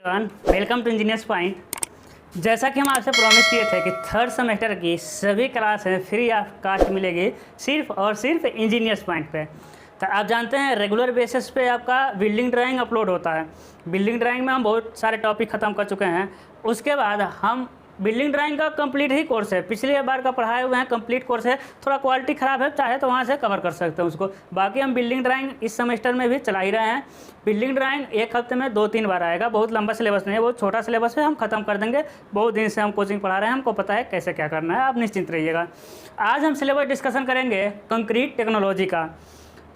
Welcome to engineers point. जैसा कि हम आपसे प्रॉमिस किए थे कि थर्ड सेमेस्टर की सभी क्लास है फ्री ऑफ कास्ट मिलेगी सिर्फ और सिर्फ इंजीनियर्स पॉइंट पे। तो आप जानते हैं रेगुलर बेसिस पे आपका बिल्डिंग ड्राइंग अपलोड होता है। बिल्डिंग ड्राइंग में हम बहुत सारे टॉपिक ख़त्म कर चुके हैं। उसके बाद हम बिल्डिंग ड्राइंग का कंप्लीट ही कोर्स है, पिछले बार का पढ़ाए हुए हैं, कंप्लीट कोर्स है। थोड़ा क्वालिटी ख़राब है, चाहे तो वहाँ से कवर कर सकते हैं उसको। बाकी हम बिल्डिंग ड्राइंग इस सेमेस्टर में भी चला ही रहे हैं। बिल्डिंग ड्राइंग एक हफ्ते में 2-3 बार आएगा। बहुत लंबा सिलेबस नहीं है, बहुत छोटा सिलेबस है, हम ख़त्म कर देंगे। बहुत दिन से हम कोचिंग पढ़ा रहे हैं, हमको पता है कैसे क्या करना है, आप निश्चिंत रहिएगा। आज हम सिलेबस डिस्कशन करेंगे कंक्रीट टेक्नोलॉजी का।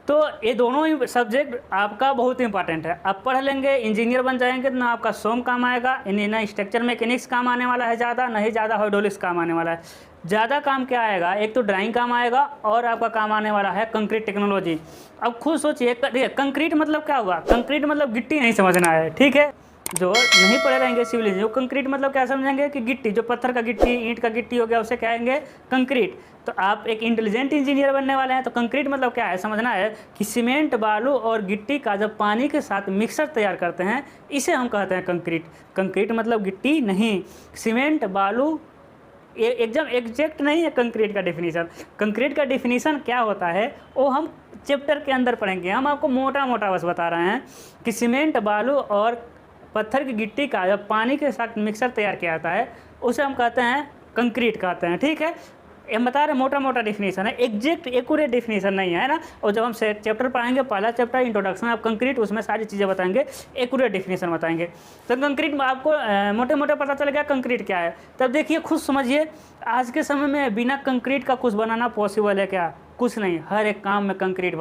तो ये दोनों ही सब्जेक्ट आपका बहुत इंपॉर्टेंट है। आप पढ़ लेंगे, इंजीनियर बन जाएंगे तो ना आपका सोम काम आएगा, ना स्ट्रक्चर मैकेनिक्स काम आने वाला है ज़्यादा, ना ही ज़्यादा हाइड्रोलिक्स काम आने वाला है। ज़्यादा काम क्या आएगा, एक तो ड्राइंग काम आएगा और आपका काम आने वाला है कंक्रीट टेक्नोलॉजी। अब खुद सोचिए, कंक्रीट मतलब क्या हुआ? कंक्रीट मतलब गिट्टी नहीं समझना है, ठीक है। जो नहीं पढ़े रहेंगे सिविल इंजीनियर, कंक्रीट मतलब क्या समझेंगे कि गिट्टी, जो पत्थर का गिट्टी, ईंट का गिट्टी हो गया, उसे कहेंगे कंक्रीट। तो आप एक इंटेलिजेंट इंजीनियर बनने वाले हैं, तो कंक्रीट मतलब क्या है समझना है कि सीमेंट, बालू और गिट्टी का जब पानी के साथ मिक्सर तैयार करते हैं, इसे हम कहते हैं कंक्रीट। कंक्रीट मतलब गिट्टी नहीं, सीमेंट, बालू। एकदम एग्जैक्ट नहीं है कंक्रीट का डिफिनीशन। कंक्रीट का डिफिनीशन क्या होता है वो हम चैप्टर के अंदर पढ़ेंगे। हम आपको मोटा मोटा बस बता रहे हैं कि सीमेंट, बालू और पत्थर की गिट्टी का जब पानी के साथ मिक्सर तैयार किया जाता है, उसे हम कहते हैं कंक्रीट कहते हैं, ठीक है। हम बता रहे मोटा मोटा डिफिनीशन है, एग्जैक्ट एक्यूरेट डिफिनीशन नहीं है ना। और जब हम चैप्टर पढ़ाएंगे, पहला चैप्टर इंट्रोडक्शन ऑफ कंक्रीट, उसमें सारी चीज़ें बताएंगे, एक्यूरेट डिफिनीशन बताएंगे। तो कंक्रीट में आपको मोटे मोटे पता चल गया कंक्रीट क्या है। तब देखिए, खुद समझिए, आज के समय में बिना कंक्रीट का कुछ बनाना पॉसिबल है क्या? कुछ नहीं। हर एक काम में कंक्रीट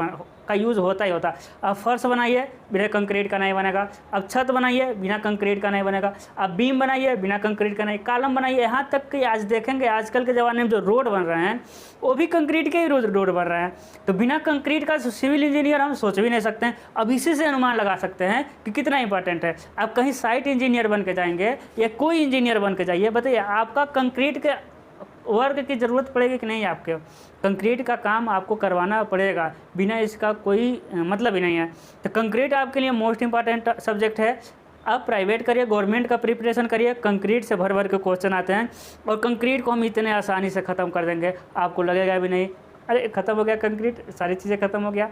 का यूज़ होता ही होता। अब फर्श बनाइए, बिना कंक्रीट का नहीं बनेगा। अब छत बनाइए, बिना कंक्रीट का नहीं बनेगा। अब बीम बनाइए, बिना कंक्रीट का नहीं। कॉलम बनाइए, यहाँ तक कि आज देखेंगे आजकल के ज़माने में जो रोड बन रहे हैं वो भी कंक्रीट के ही रोड बन रहे हैं। तो बिना कंक्रीट का सिविल इंजीनियर हम सोच भी नहीं सकते हैं। अब इसी से अनुमान लगा सकते हैं कि कितना इंपॉर्टेंट है। आप कहीं साइट इंजीनियर बन के जाएंगे या कोई इंजीनियर बन के जाइए, बताइए आपका कंक्रीट के वर्क की ज़रूरत पड़ेगी कि नहीं? आपके कंक्रीट का काम आपको करवाना पड़ेगा, बिना इसका कोई मतलब ही नहीं है। तो कंक्रीट आपके लिए मोस्ट इंपॉर्टेंट सब्जेक्ट है। आप प्राइवेट करिए, गवर्नमेंट का प्रिपरेशन करिए, कंक्रीट से भर भर के क्वेश्चन आते हैं और कंक्रीट को हम इतने आसानी से ख़त्म कर देंगे, आपको लगेगा भी नहीं अरे ख़त्म हो गया कंक्रीट, सारी चीज़ें ख़त्म हो गया,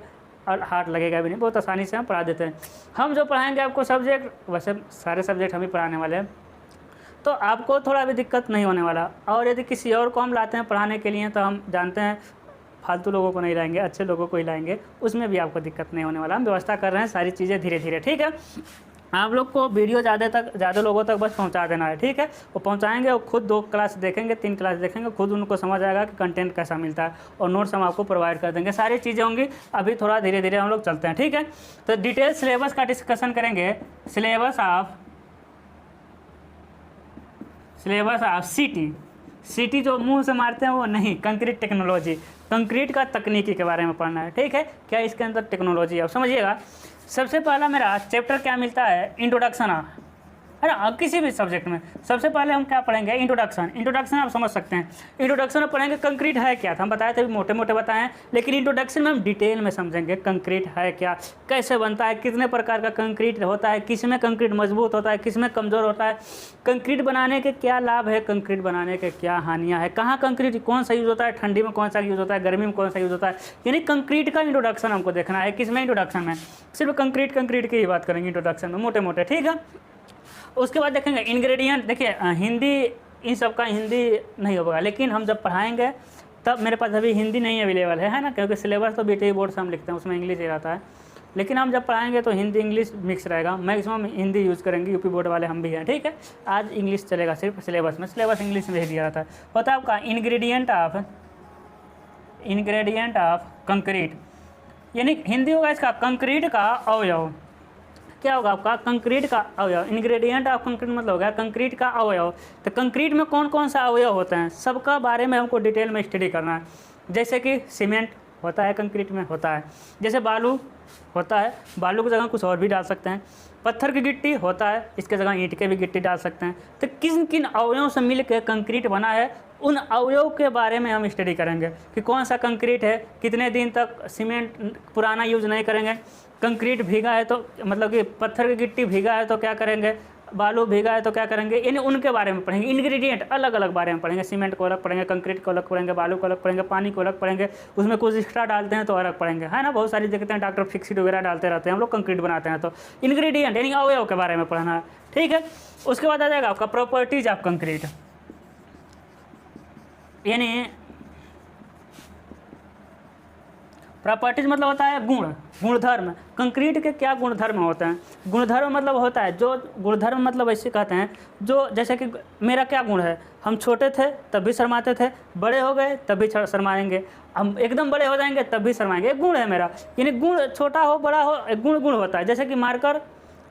और हार्ड लगेगा भी नहीं। बहुत आसानी से हम पढ़ा देते हैं। हम जो पढ़ाएँगे आपको सब्जेक्ट, वैसे सारे सब्जेक्ट हम ही पढ़ाने वाले हैं, तो आपको थोड़ा भी दिक्कत नहीं होने वाला। और यदि किसी और को हम लाते हैं पढ़ाने के लिए, तो हम जानते हैं फालतू लोगों को नहीं लाएंगे, अच्छे लोगों को ही लाएंगे, उसमें भी आपको दिक्कत नहीं होने वाला। हम व्यवस्था कर रहे हैं सारी चीज़ें धीरे धीरे, ठीक है। आप लोग को वीडियो ज़्यादा लोगों तक बस पहुंचा देना है, ठीक है। वो पहुंचाएंगे, वो खुद 2 क्लास देखेंगे, 3 क्लास देखेंगे, खुद उनको समझ आएगा कि कंटेंट कैसा मिलता है, और नोट्स हम आपको प्रोवाइड कर देंगे। सारी चीज़ें होंगी। अभी थोड़ा धीरे धीरे हम लोग चलते हैं, ठीक है। तो डिटेल सिलेबस का डिस्कशन करेंगे। सिलेबस ऑफ सिटी जो मुंह से मारते हैं वो नहीं, कंक्रीट टेक्नोलॉजी, कंक्रीट का तकनीकी के बारे में पढ़ना है, ठीक है। क्या इसके अंदर टेक्नोलॉजी है, अब समझिएगा। सबसे पहला मेरा चैप्टर क्या मिलता है, इंट्रोडक्शन है ना। अब किसी भी सब्जेक्ट में सबसे पहले हम क्या पढ़ेंगे, इंट्रोडक्शन आप समझ सकते हैं। इंट्रोडक्शन में पढ़ेंगे कंक्रीट है क्या था, हम बताए थे, मोटे मोटे बताएं, लेकिन इंट्रोडक्शन में हम डिटेल में समझेंगे कंक्रीट है क्या, कैसे बनता है, कितने प्रकार का कंक्रीट होता है, किस में कंक्रीट मजबूत होता है, किस में कमज़ोर होता है, कंक्रीट बनाने के क्या लाभ है, कंक्रीट बनाने के क्या हानियाँ है, कहाँ कंक्रीट कौन सा यूज़ होता है, ठंडी में कौन सा यूज़ होता है, गर्मी में कौन सा यूज़ होता है। यानी कंक्रीट का इंट्रोडक्शन हमको देखना है। किस में? इंट्रोडक्शन में सिर्फ कंक्रीट की ही बात करेंगे इंट्रोडक्शन में, मोटे मोटे, ठीक है। उसके बाद देखेंगे इंग्रेडिएंट। देखिए हिंदी, इन सब का हिंदी नहीं होगा, लेकिन हम जब पढ़ाएंगे तब, मेरे पास अभी हिंदी नहीं अवेलेबल है ना, क्योंकि सिलेबस तो बीटीई बोर्ड से हम लिखते हैं, उसमें इंग्लिश ही रहता है। लेकिन हम जब पढ़ाएंगे तो हिंदी इंग्लिश मिक्स रहेगा, मैक्सिमम हिंदी यूज़ करेंगे, यूपी बोर्ड वाले हम भी हैं, ठीक है। आज इंग्लिश चलेगा सिर्फ सिलेबस में, सिलेबस इंग्लिश में ही दिया रहता है। होता है आपका इंग्रेडिएंट ऑफ कंक्रीट, यानी हिंदी होगा इसका कंक्रीट का अवयव। क्या होगा आपका? कंक्रीट का अवयव। इंग्रेडिएंट ऑफ कंक्रीट मतलब हो गया कंक्रीट का अवयव। तो कंक्रीट में कौन कौन सा अवयव होते हैं, सबका बारे में हमको डिटेल में स्टडी करना है। जैसे कि सीमेंट होता है, कंक्रीट में होता है। जैसे बालू होता है, बालू की जगह कुछ और भी डाल सकते हैं। पत्थर की गिट्टी होता है, इसके जगह ईंट के भी गिट्टी डाल सकते हैं। तो किन किन अवयवों से मिल के कंक्रीट बना है, उन अवयव के बारे में हम स्टडी करेंगे कि कौन सा कंक्रीट है, कितने दिन तक सीमेंट पुराना यूज़ नहीं करेंगे, कंक्रीट भीगा है तो, मतलब कि पत्थर की गिट्टी भीगा है तो क्या करेंगे, बालू भीगा है तो क्या करेंगे, यानी उनके बारे में पढ़ेंगे। इंग्रेडिएंट अलग अलग बारे में पढ़ेंगे, सीमेंट को अलग पढ़ेंगे, कंक्रीट को अलग पढ़ेंगे, बालू को अलग पढ़ेंगे, पानी को अलग पढ़ेंगे, उसमें कुछ एक्स्ट्रा डालते हैं तो अलग पढ़ेंगे, है ना। बहुत सारी देखते हैं डॉक्टर फिक्सिड वगैरह डालते रहते हैं, हम लोग कंक्रीट बनाते हैं तो इंग्रेडिएंट यानी अवयव के बारे में पढ़ना है, ठीक है। उसके बाद आ जाएगा आपका प्रॉपर्टीज ऑफ कंक्रीट, यानी प्रॉपर्टीज मतलब होता है गुणधर्म। कंक्रीट के क्या गुणधर्म होते हैं? गुणधर्म मतलब होता है जो गुणधर्म मतलब ऐसे कहते हैं जो, जैसे कि मेरा क्या गुण है, हम छोटे थे तब भी शर्माते थे, बड़े हो गए तब भी शर्माएंगे, हम एकदम बड़े हो जाएंगे तब भी शर्माएंगे, एक गुण है मेरा। यानी गुण छोटा हो बड़ा हो, एक गुण होता है। जैसे कि मार्कर,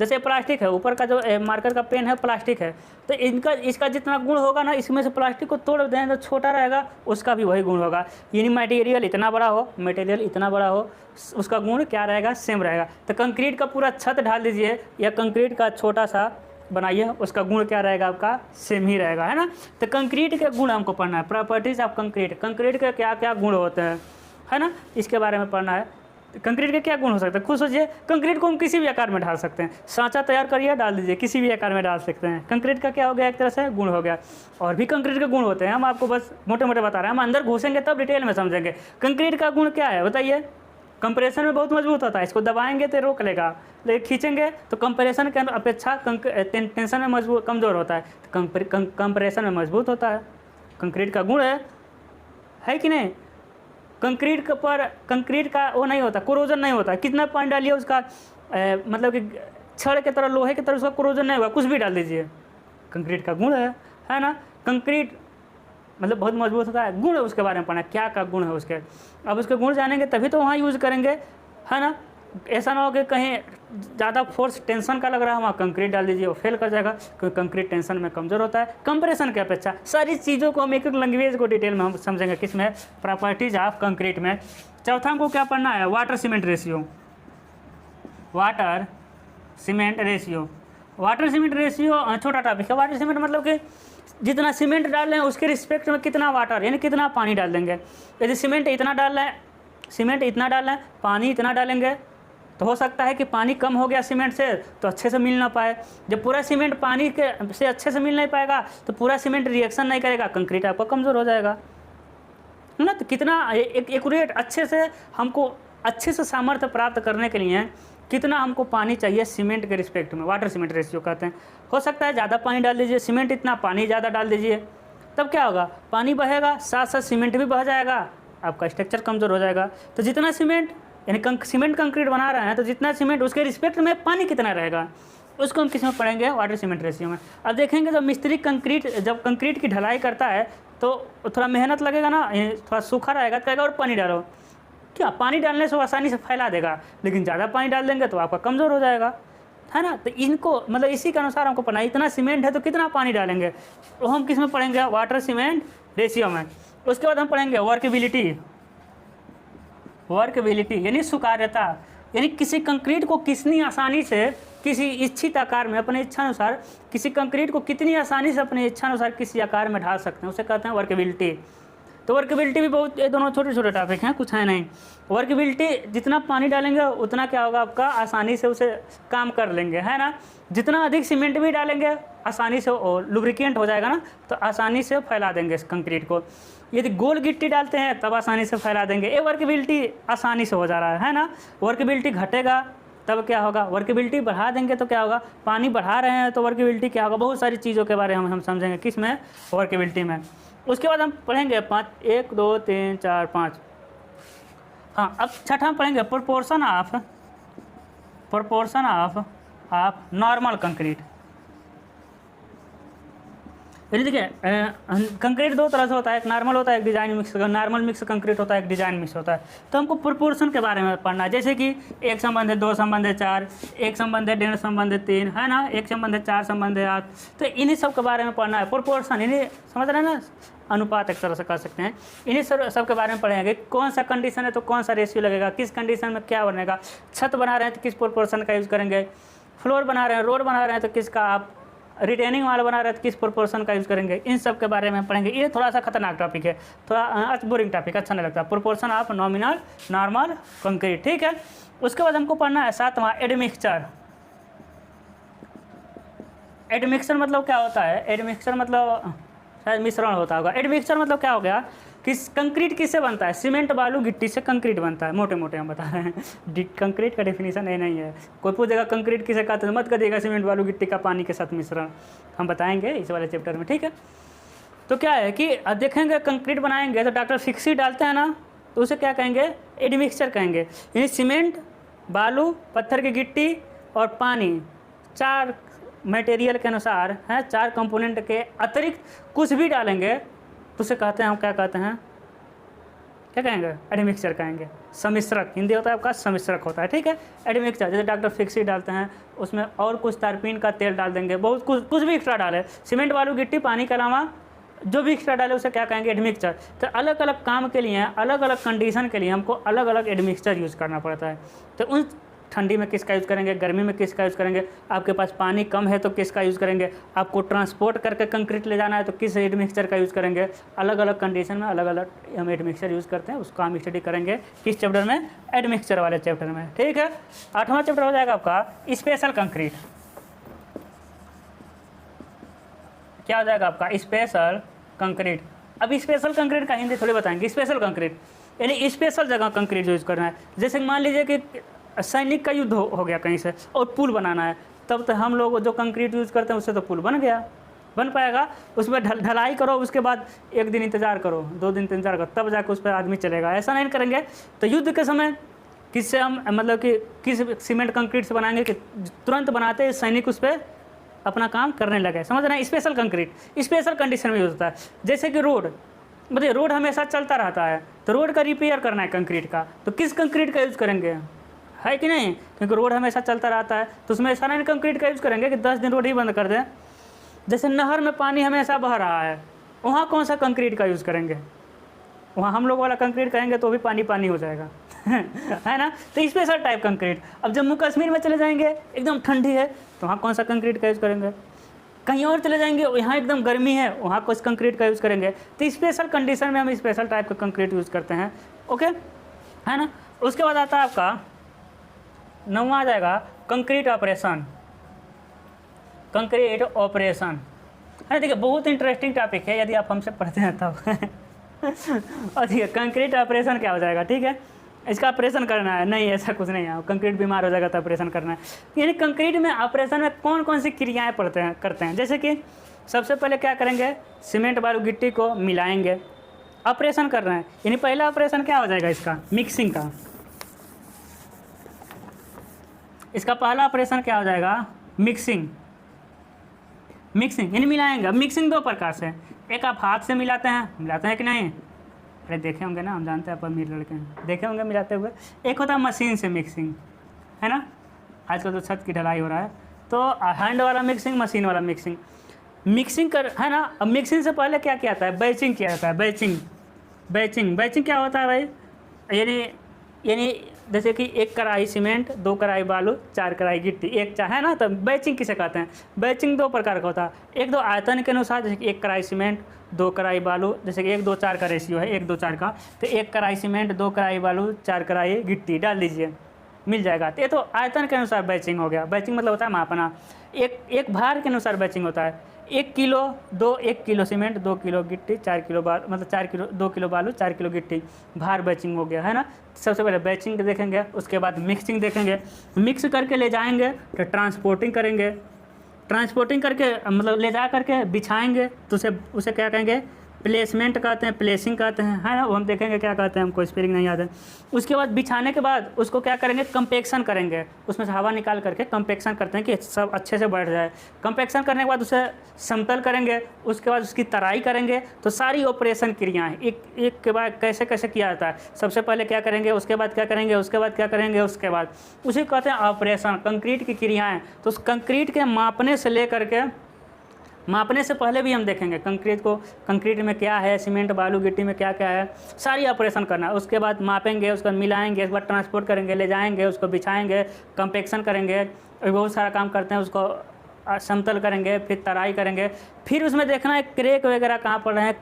जैसे प्लास्टिक है, ऊपर का जो मार्कर का पेन है प्लास्टिक है, तो इसका जितना गुण होगा ना, इसमें से प्लास्टिक को तोड़ दें तो छोटा रहेगा, उसका भी वही गुण होगा। यानी मटेरियल इतना बड़ा हो, उसका गुण क्या रहेगा, सेम रहेगा। तो कंक्रीट का पूरा छत ढाल दीजिए या कंक्रीट का छोटा सा बनाइए, उसका गुण क्या रहेगा आपका, सेम ही रहेगा, है ना। तो कंक्रीट के गुण हमको पढ़ना है, प्रॉपर्टीज ऑफ कंक्रीट, कंक्रीट के क्या क्या गुण होते हैं, है ना, इसके बारे में पढ़ना है। कंक्रीट के क्या गुण हो सकते हैं, खुद सोचिए। कंक्रीट को हम किसी भी आकार में ढाल सकते हैं, सांचा तैयार करिए डाल दीजिए, किसी भी आकार में डाल सकते हैं। कंक्रीट का क्या हो गया, एक तरह से गुण हो गया। और भी कंक्रीट के गुण होते हैं, हम आपको बस मोटे मोटे बता रहे हैं, हम अंदर घुसेंगे तब डिटेल में समझेंगे। कंक्रीट का गुण क्या है बताइए? कंप्रेशन में बहुत मजबूत होता है, इसको दबाएंगे तो रोक लेगा, लेकिन खींचेंगे तो कंप्रेशन के अपेक्षा टेंशन में मजबूत कमज़ोर होता है, कंप्रेशन में मजबूत होता है। कंक्रीट का गुण है कि नहीं? कंक्रीट का वो नहीं होता, कोरोजन नहीं होता, कितना पानी डालिए उसका मतलब कि छड़ के तरह, लोहे की तरह उसका कोरोजन नहीं होगा, कुछ भी डाल दीजिए, कंक्रीट का गुण है ना। कंक्रीट मतलब बहुत मजबूत होता है, गुण है उसके बारे में पढ़ना, क्या क्या गुण है उसके। अब उसके गुण जानेंगे तभी तो वहाँ यूज़ करेंगे, है ना। ऐसा ना हो कि कहीं ज़्यादा फोर्स टेंशन का लग रहा है, वहाँ कंक्रीट डाल दीजिए, वो फेल कर जाएगा, क्योंकि कंक्रीट टेंशन में कमज़ोर होता है कंप्रेशन की अपेक्षा। सारी चीज़ों को हम एक लैंग्वेज को डिटेल में हम समझेंगे, किस में, प्रॉपर्टीज ऑफ कंक्रीट में। चौथा हमको क्या पढ़ना है, water cement ratio. Water cement ratio छोटा टॉपिक है। वाटर सीमेंट मतलब कि जितना सीमेंट डाल रहे हैं उसके रिस्पेक्ट में कितना वाटर यानी कितना पानी डाल देंगे। यदि सीमेंट इतना डाल रहे हैं, पानी इतना डालेंगे, तो हो सकता है कि पानी कम हो गया सीमेंट से तो अच्छे से मिल ना पाए। जब पूरा सीमेंट पानी के से अच्छे से मिल नहीं पाएगा तो पूरा सीमेंट रिएक्शन नहीं करेगा, कंक्रीट आपका कमज़ोर हो जाएगा, है ना। तो कितना एक्यूरेट अच्छे से सामर्थ्य प्राप्त करने के लिए कितना हमको पानी चाहिए सीमेंट के रिस्पेक्ट में, वाटर सीमेंट रेशियो कहते हैं। हो सकता है ज़्यादा पानी डाल दीजिए, सीमेंट इतना, पानी ज़्यादा डाल दीजिए, तब क्या होगा, पानी बहेगा साथ साथ सीमेंट भी बह जाएगा, आपका स्ट्रक्चर कमज़ोर हो जाएगा। तो जितना सीमेंट यानी सीमेंट कंक्रीट बना रहे हैं तो जितना सीमेंट उसके रिस्पेक्ट में पानी कितना रहेगा, उसको हम किस में पढ़ेंगे, वाटर सीमेंट रेशियो में। अब देखेंगे जब मिस्त्री जब कंक्रीट की ढलाई करता है तो थोड़ा मेहनत लगेगा ना, थोड़ा सूखा रहेगा, कहेगा और पानी डालो, क्या पानी डालने से वो आसानी से फैला देगा, लेकिन ज़्यादा पानी डाल देंगे तो आपका कमज़ोर हो जाएगा, है ना। तो इनको मतलब इसी के अनुसार हमको पढ़ना है, इतना सीमेंट है तो कितना पानी डालेंगे, तो हम किस में पढ़ेंगे, वाटर सीमेंट रेशियो में। उसके बाद हम पढ़ेंगे वर्कबिलिटी यानी स्वीकार्यता, यानी किसी कंक्रीट को कितनी आसानी से किसी इच्छित आकार में अपने इच्छानुसार, किसी कंक्रीट को कितनी आसानी से अपने इच्छानुसार किसी आकार में ढाल सकते हैं, उसे कहते हैं वर्कबिलिटी। तो वर्कबिलिटी भी बहुत, ये दोनों छोटे छोटे टॉपिक हैं, कुछ है नहीं। वर्कबिलिटी जितना पानी डालेंगे उतना क्या होगा, आपका आसानी से उसे काम कर लेंगे, है ना। जितना अधिक सीमेंट भी डालेंगे आसानी से और लुब्रिकेंट हो जाएगा ना, तो आसानी से फैला देंगे इस कंक्रीट को। यदि गोल गिट्टी डालते हैं तब आसानी से फैला देंगे, ये वर्कबिलिटी आसानी से हो जा रहा है ना। वर्कबिलिटी घटेगा तब क्या होगा, वर्कबिलिटी बढ़ा देंगे तो क्या होगा, पानी बढ़ा रहे हैं तो वर्कबिलिटी क्या होगा, बहुत सारी चीज़ों के बारे में हम समझेंगे, किस में, वर्कबिलिटी में। उसके बाद हम पढ़ेंगे 1 2 3 4 5। हाँ, अब छठा हम पढ़ेंगे प्रोपोर्शन ऑफ नॉर्मल कंक्रीट। यानी देखिए कंक्रीट दो तरह से होता है, एक नॉर्मल होता है, एक design mix, normal mix concrete होता है, एक डिजाइन मिक्स होता है। तो हमको प्रोपोर्शन के बारे में पढ़ना है, जैसे कि 1 संबंध है, 2 संबंध है, 4, 1 संबंध है, 1.5 संबंध है, 3, है ना, 1 संबंध है, 4 संबंध है, 8। तो इन्हीं सब के बारे में पढ़ना है, प्रोपोर्शन, इन्हीं समझ रहे हैं ना, अनुपात एक तरह से कर सकते हैं। इन्हीं सब के बारे में पढ़ेंगे, कौन सा कंडीशन है तो कौन सा रेशियो लगेगा, किस कंडीशन में क्या बनेगा, छत बना रहे हैं तो किस प्रोपोर्शन का यूज़ करेंगे, फ्लोर बना रहे हैं, रोड बना रहे हैं तो किसका, आप रिटेनिंग वाला बना रहे हैं तो किस प्रोपोर्शन का यूज़ करेंगे, इन सब के बारे में पढ़ेंगे। ये थोड़ा सा खतरनाक टॉपिक है, थोड़ा बोरिंग टॉपिक, अच्छा नहीं लगता। प्रोपोर्शन ऑफ नॉर्मल कंक्रीट, ठीक है। उसके बाद हमको पढ़ना है 7वां एडमिक्सचर। एडमिक्सचर मतलब क्या होता है? एडमिक्सचर मतलब शायद मिश्रण होता होगा। एडमिक्सचर मतलब क्या हो गया कि कंक्रीट किससे बनता है? सीमेंट बालू गिट्टी से कंक्रीट बनता है, मोटे मोटे हम बता रहे हैं। कंक्रीट का डेफिनेशन नहीं है। कोई पूछेगा कंक्रीट किसे कहते हैं, मत करिएगा सीमेंट बालू गिट्टी का पानी के साथ मिश्रण, हम बताएंगे इस वाले चैप्टर में, ठीक है। तो क्या है कि देखेंगे कंक्रीट बनाएंगे तो डॉक्टर फिक्सी डालते हैं ना, तो उसे क्या कहेंगे? एडमिक्सचर कहेंगे। यानी सीमेंट बालू पत्थर की गिट्टी और पानी, 4 मटेरियल के अनुसार हैं, 4 कंपोनेंट के अतिरिक्त कुछ भी डालेंगे तो उसे कहते हैं, हम क्या कहते हैं, क्या कहेंगे? एडमिक्सचर कहेंगे। सम्मिश्रक हिंदी होता है आपका, सम्मिश्रक होता है, ठीक है। एडमिक्सचर जैसे डॉक्टर फिक्सी डालते हैं, उसमें और कुछ तारपीन का तेल डाल देंगे, बहुत कुछ भी एक्स्ट्रा डाले, सीमेंट बालू गिट्टी पानी के अलावा जो भी एक्स्ट्रा डाले उसे क्या कहेंगे? एडमिक्सचर। तो अलग अलग काम के लिए, अलग अलग कंडीशन के लिए हमको अलग अलग एडमिक्सचर यूज़ करना पड़ता है। तो उन ठंडी में किसका यूज़ करेंगे, गर्मी में किसका यूज़ करेंगे, आपके पास पानी कम है तो किसका यूज़ करेंगे, आपको ट्रांसपोर्ट करके कंक्रीट ले जाना है तो किस एडमिक्सचर का यूज़ करेंगे। अलग अलग कंडीशन में अलग अलग हम एडमिक्सचर यूज़ करते हैं, उसको हम स्टडी करेंगे किस चैप्टर में? एडमिक्सचर वाले चैप्टर में, ठीक है। 8वां चैप्टर हो जाएगा आपका स्पेशल कंक्रीट। क्या हो जाएगा आपका? Special concrete. अब स्पेशल कंक्रीट का हिंदी थोड़ी बताएंगे। स्पेशल कंक्रीट यानी स्पेशल जगह कंक्रीट यूज़ करना है। जैसे मान लीजिए कि सैनिक का युद्ध हो गया कहीं से और पुल बनाना है, तब तो हम लोग जो कंक्रीट यूज़ करते हैं उससे तो पुल बन गया, बन पाएगा। उसमें ढलाई करो, उसके बाद 1 दिन इंतज़ार करो, 2 दिन इंतज़ार करो, तब जाकर उस पर आदमी चलेगा। ऐसा नहीं करेंगे। तो युद्ध के समय किससे हम मतलब कि किस सीमेंट कंक्रीट से बनाएंगे कि तुरंत बनाते सैनिक उस पर अपना काम करने लगे, समझ रहे हैं। स्पेशल कंक्रीट स्पेशल कंडीशन में यूज़ होता है। जैसे कि रोड, मतलब रोड हमेशा चलता रहता है, तो रोड का रिपेयर करना है कंक्रीट का, तो किस कंक्रीट का यूज़ करेंगे? है कि नहीं? क्योंकि रोड हमेशा चलता रहता है तो उसमें ऐसा नहीं कंक्रीट का यूज़ करेंगे कि 10 दिन रोड ही बंद कर दें। जैसे नहर में पानी हमेशा बह रहा है, वहाँ कौन सा कंक्रीट का यूज़ करेंगे? वहाँ हम लोग वाला कंक्रीट कहेंगे तो भी पानी पानी हो जाएगा है ना। तो स्पेशल टाइप कंक्रीट। अब जम्मू कश्मीर में चले जाएंगे, एकदम ठंडी है, तो वहाँ कौन सा कंक्रीट का यूज़ करेंगे? कहीं और चले जाएंगे, यहाँ एकदम गर्मी है, वहाँ कुछ कंक्रीट का यूज़ करेंगे। तो स्पेशल कंडीशन में हम स्पेशल टाइप का कंक्रीट यूज़ करते हैं, ओके, है ना। उसके बाद आता है आपका 9वां आ जाएगा कंक्रीट ऑपरेशन। कंक्रीट ऑपरेशन है, देखिए बहुत इंटरेस्टिंग टॉपिक है यदि आप हमसे पढ़ते हैं तब और ठीक है, कंक्रीट ऑपरेशन क्या हो जाएगा, ठीक है। इसका ऑपरेशन करना है, नहीं ऐसा कुछ नहीं है, कंक्रीट बीमार हो जाएगा तो ऑपरेशन करना है। यानी कंक्रीट में ऑपरेशन में कौन कौन सी क्रियाएं करते हैं। जैसे कि सबसे पहले क्या करेंगे? सीमेंट बालू गिट्टी को मिलाएंगे, ऑपरेशन कर रहे हैं। यानी पहला ऑपरेशन क्या हो जाएगा? इसका मिक्सिंग का। इसका पहला ऑपरेशन क्या हो जाएगा? मिक्सिंग। मिक्सिंग यानी मिलाएंगे। अब मिक्सिंग 2 प्रकार से, एक आप हाथ से मिलाते हैं कि नहीं? अरे देखे होंगे ना, हम जानते हैं आप अमीर लड़के हैं, देखे होंगे मिलाते हुए। एक होता है मशीन से मिक्सिंग, है ना। आजकल तो छत की ढलाई हो रहा है, तो हैंड वाला मिक्सिंग, मशीन वाला मिक्सिंग। मिक्सिंग कर, है ना। अब मिक्सिंग से पहले क्या किया जाता है? बैचिंग किया जाता है। बैचिंग क्या होता है भाई? यानी जैसे कि 1 कढ़ाई सीमेंट, 2 कढ़ाई बालू, 4 कढ़ाई गिट्टी, है ना। तो बैचिंग किसे कहते हैं? बैचिंग 2 प्रकार का होता है। एक दो आयतन के अनुसार, जैसे कि 1 कढ़ाई सीमेंट, 2 कढ़ाई बालू, जैसे कि 1-2-4 का रेशियो है, 1-2-4 का, तो 1 कढ़ाई सीमेंट, 2 कढ़ाई बालू, 4 कढ़ाई गिट्टी डाल दीजिए, मिल जाएगा। तो ये तो आयतन के अनुसार बैचिंग हो गया। बैचिंग मतलब होता है मापना। एक भार के अनुसार बैचिंग होता है। 1 किलो सीमेंट, 2 किलो गिट्टी, 4 किलो बालू, मतलब 2 किलो बालू, 4 किलो गिट्टी, भार बैचिंग हो गया, है ना। सबसे पहले बैचिंग देखेंगे, उसके बाद मिक्सिंग देखेंगे। मिक्स करके ले जाएंगे तो ट्रांसपोर्टिंग करेंगे। ट्रांसपोर्टिंग करके मतलब ले जा करके बिछाएंगे तो उसे क्या कहेंगे? प्लेसमेंट कहते हैं, प्लेसिंग कहते हैं, है ना। वो हम देखेंगे क्या कहते हैं, हमको स्पेलिंग नहीं याद है। उसके बाद बिछाने के बाद उसको क्या करेंगे? कंपेक्शन करेंगे। उसमें से हवा निकाल करके कंपेक्शन करते हैं कि सब अच्छे से बैठ जाए। कंपेक्शन करने के बाद उसे समतल करेंगे, उसके बाद उसकी तराई करेंगे। तो सारी ऑपरेशन क्रियाएं एक के बाद कैसे कैसे किया जाता है। सबसे पहले क्या करेंगे, उसके बाद क्या करेंगे, उसके बाद क्या करेंगे, उसके बाद उसे कहते हैं ऑपरेशन, कंक्रीट की क्रियाएँ। तो उस कंक्रीट के मापने से ले करके, मापने से पहले भी हम देखेंगे कंक्रीट में क्या है, सीमेंट बालू गिट्टी में क्या क्या है, सारी ऑपरेशन करना है। उसके बाद मापेंगे, उसको मिलाएंगे, उसके बाद ट्रांसपोर्ट करेंगे, ले जाएंगे, उसको बिछाएंगे, कंपेक्शन करेंगे, बहुत सारा काम करते हैं। उसको समतल करेंगे, फिर तराई करेंगे, फिर उसमें देखना है क्रेक वगैरह कहाँ पड़ रहे हैं,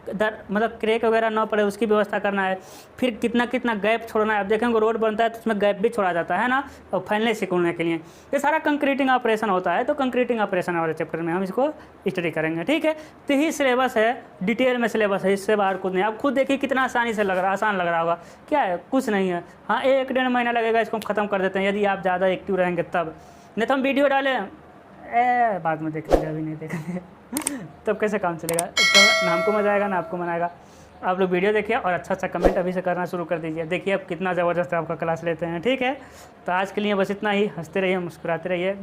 मतलब क्रेक वगैरह ना पड़े उसकी व्यवस्था करना है, फिर कितना कितना गैप छोड़ना है। अब देखेंगे रोड बनता है तो उसमें गैप भी छोड़ा जाता है ना, और फैलने सिकुड़ने के लिए। ये सारा कंक्रीटिंग ऑपरेशन होता है, तो कंक्रीटिंग ऑपरेशन वाले चैप्टर में हम इसको स्टडी करेंगे, ठीक है। तो यही सिलेबस है, डिटेल में सिलेबस है, इससे बाहर कुछ नहीं। आप खुद देखिए कितना आसानी से लग रहा, आसान लग रहा होगा, क्या है, कुछ नहीं है। हाँ 1-1.5 महीना लगेगा, इसको हम ख़त्म कर देते हैं यदि आप ज़्यादा एक्टिव रहेंगे तब। नहीं तो हम वीडियो डालें बाद में देख लीजिए, अभी नहीं देखेंगे तब कैसे काम चलेगा। तो ना हमको मज़ा आएगा ना आपको मज़ा आएगा। आप लोग वीडियो देखिए और अच्छा कमेंट अभी से करना शुरू कर दीजिए। देखिए अब कितना ज़बरदस्त आपका क्लास लेते हैं, ठीक है। तो आज के लिए बस इतना ही। हंसते रहिए, मुस्कुराते रहिए।